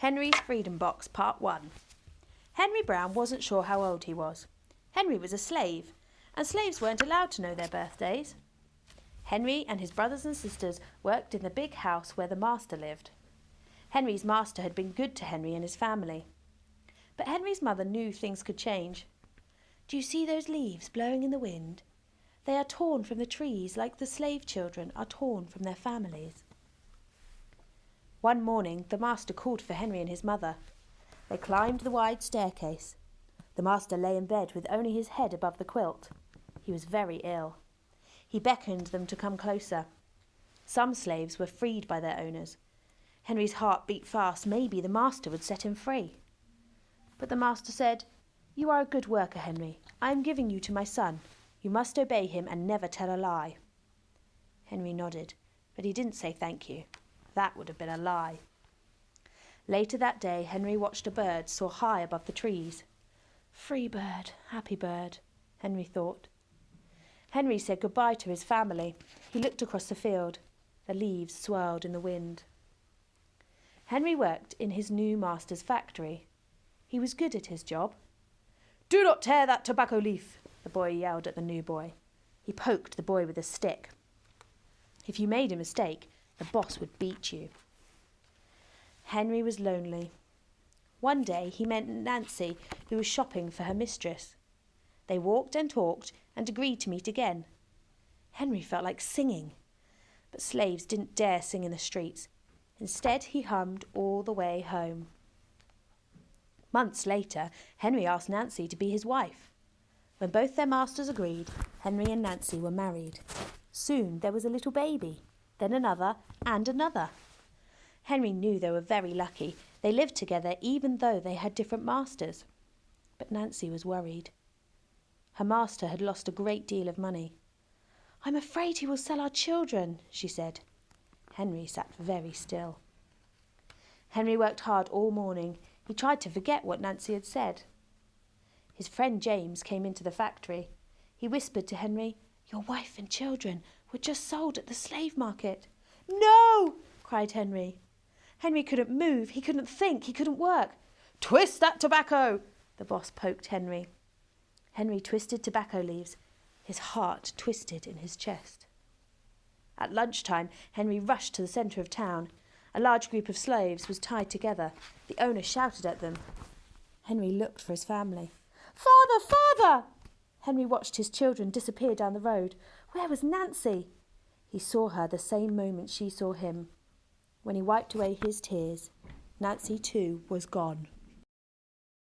Henry's Freedom Box, Part 1. Henry Brown wasn't sure how old he was. Henry was a slave, and slaves weren't allowed to know their birthdays. Henry and his brothers and sisters worked in the big house where the master lived. Henry's master had been good to Henry and his family. But Henry's mother knew things could change. "Do you see those leaves blowing in the wind? They are torn from the trees like the slave children are torn from their families." One morning, the master called for Henry and his mother. They climbed the wide staircase. The master lay in bed with only his head above the quilt. He was very ill. He beckoned them to come closer. Some slaves were freed by their owners. Henry's heart beat fast. Maybe the master would set him free. But the master said, "You are a good worker, Henry. I am giving you to my son. You must obey him and never tell a lie." Henry nodded, but he didn't say thank you. That would have been a lie. Later that day, Henry watched a bird soar high above the trees. "Free bird, happy bird," Henry thought. Henry said goodbye to his family. He looked across the field. The leaves swirled in the wind. Henry worked in his new master's factory. He was good at his job. "Do not tear that tobacco leaf," the boy yelled at the new boy. He poked the boy with a stick. If you made a mistake, the boss would beat you. Henry was lonely. One day he met Nancy, who was shopping for her mistress. They walked and talked and agreed to meet again. Henry felt like singing, but slaves didn't dare sing in the streets. Instead, he hummed all the way home. Months later, Henry asked Nancy to be his wife. When both their masters agreed, Henry and Nancy were married. Soon there was a little baby, then another and another. Henry knew they were very lucky. They lived together even though they had different masters. But Nancy was worried. Her master had lost a great deal of money. "I'm afraid he will sell our children," she said. Henry sat very still. Henry worked hard all morning. He tried to forget what Nancy had said. His friend James came into the factory. He whispered to Henry, "Your wife and children were just sold at the slave market." "No!" cried Henry. Henry couldn't move, he couldn't think, he couldn't work. "Twist that tobacco!" the boss poked Henry. Henry twisted tobacco leaves. His heart twisted in his chest. At lunchtime, Henry rushed to the centre of town. A large group of slaves was tied together. The owner shouted at them. Henry looked for his family. "Father! Father!" Henry watched his children disappear down the road. Where was Nancy? He saw her the same moment she saw him. When he wiped away his tears, Nancy too was gone.